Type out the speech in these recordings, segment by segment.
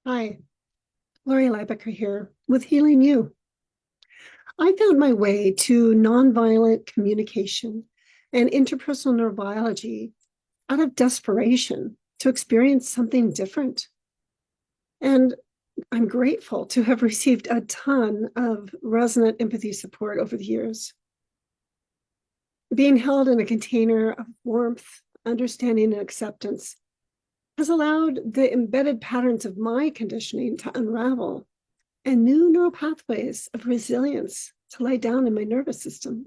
Hi, Gloria here with Healing You. I found my way to nonviolent communication and interpersonal neurobiology out of desperation to experience something different. And I'm grateful to have received a ton of resonant empathy support over the years. Being held in a container of warmth, understanding, and acceptance has allowed the embedded patterns of my conditioning to unravel and new neural pathways of resilience to lie down in my nervous system.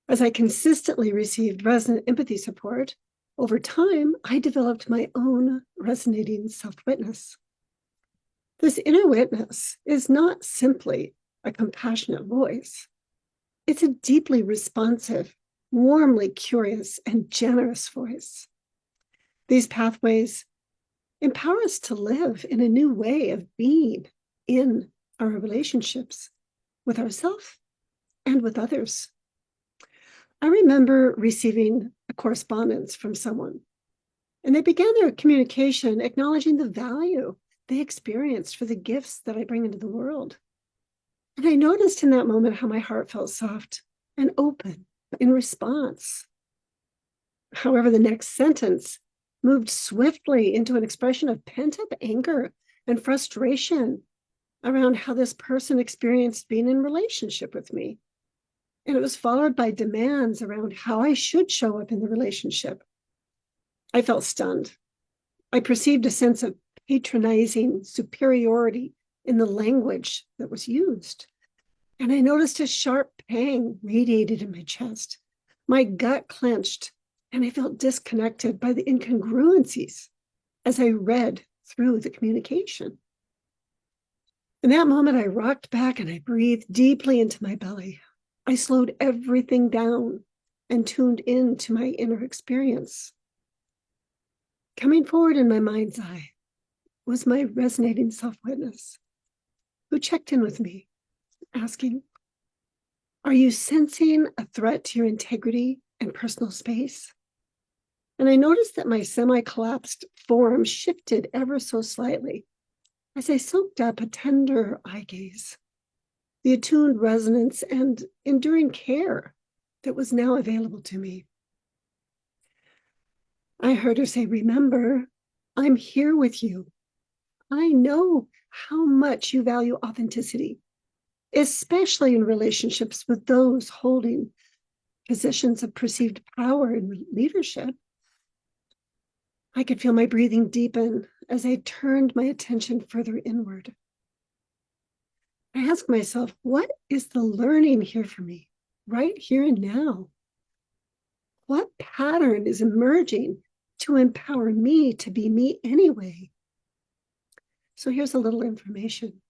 As I consistently received resonant empathy support, over time, I developed my own resonating self-witness. This inner witness is not simply a compassionate voice. It's a deeply responsive, warmly curious, and generous voice. These pathways empower us to live in a new way of being in our relationships with ourselves and with others. I remember receiving a correspondence from someone, and they began their communication acknowledging the value they experienced for the gifts that I bring into the world. And I noticed in that moment how my heart felt soft and open in response. However, the next sentence moved swiftly into an expression of pent-up anger and frustration around how this person experienced being in relationship with me. And it was followed by demands around how I should show up in the relationship. I felt stunned. I perceived a sense of patronizing superiority in the language that was used. And I noticed a sharp pang radiated in my chest. My gut clenched, and I felt disconnected by the incongruences as I read through the communication. In that moment, I rocked back and I breathed deeply into my belly. I slowed everything down and tuned into my inner experience. Coming forward in my mind's eye was my resonating self-witness, who checked in with me, asking, "Are you sensing a threat to your integrity and personal space?" And I noticed that my semi-collapsed form shifted ever so slightly as I soaked up a tender eye gaze, the attuned resonance and enduring care that was now available to me. I heard her say, "Remember, I'm here with you. I know how much you value authenticity, especially in relationships with those holding positions of perceived power and leadership." I could feel my breathing deepen as I turned my attention further inward. I asked myself, what is the learning here for me, right here and now? What pattern is emerging to empower me to be me anyway? So here's a little information.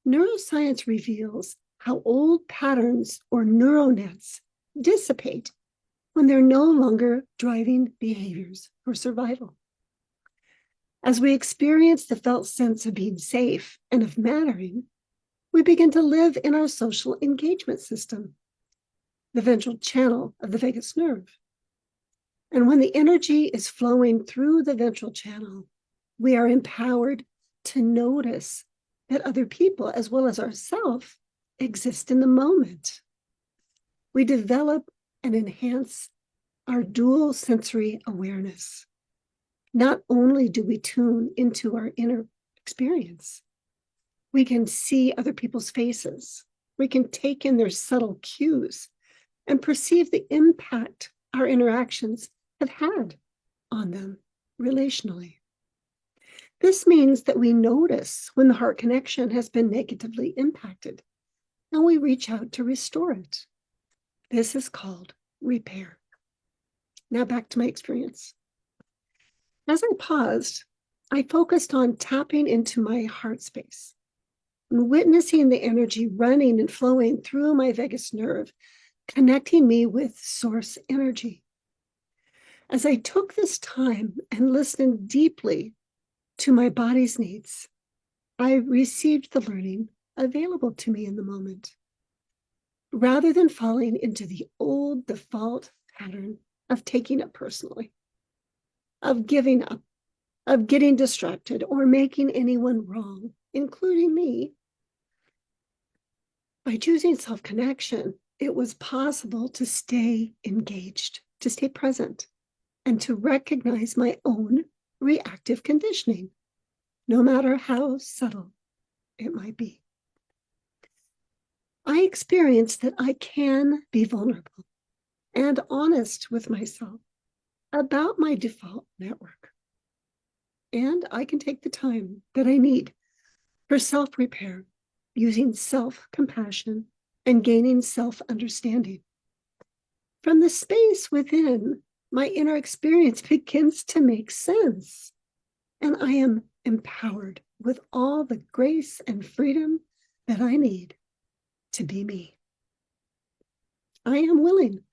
Neuroscience reveals how old patterns or neural nets dissipate when they're no longer driving behaviors for survival. As we experience the felt sense of being safe and of mattering, we begin to live in our social engagement system, the ventral channel of the vagus nerve. And when the energy is flowing through the ventral channel, we are empowered to notice that other people, as well as ourselves, exist in the moment. We develop and enhance our dual sensory awareness. Not only do we tune into our inner experience, we can see other people's faces. We can take in their subtle cues and perceive the impact our interactions have had on them relationally. This means that we notice when the heart connection has been negatively impacted, and we reach out to restore it. This is called repair. Now back to my experience. As I paused, I focused on tapping into my heart space and witnessing the energy running and flowing through my vagus nerve, connecting me with source energy. As I took this time and listened deeply to my body's needs, I received the learning available to me in the moment, rather than falling into the old default pattern of taking it personally, of giving up, of getting distracted or making anyone wrong, including me. By choosing self-connection, it was possible to stay engaged, to stay present, and to recognize my own reactive conditioning, no matter how subtle it might be. I experienced that I can be vulnerable and honest with myself about my default network. And I can take the time that I need for self-repair using self-compassion and gaining self-understanding. From the space within, my inner experience begins to make sense, and I am empowered with all the grace and freedom that I need to be me. I am willing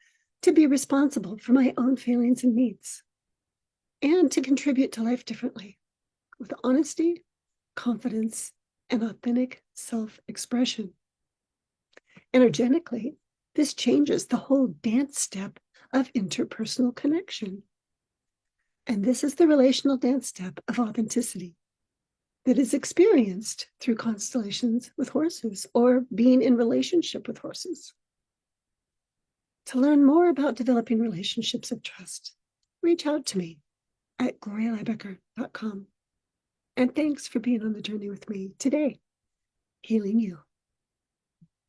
to be responsible for my own feelings and needs, and to contribute to life differently with honesty, confidence, and authentic self-expression. Energetically, this changes the whole dance step of interpersonal connection. And this is the relational dance step of authenticity that is experienced through constellations with horses or being in relationship with horses. To learn more about developing relationships of trust, reach out to me at glorialibecker.com. And thanks for being on the journey with me today, healing you.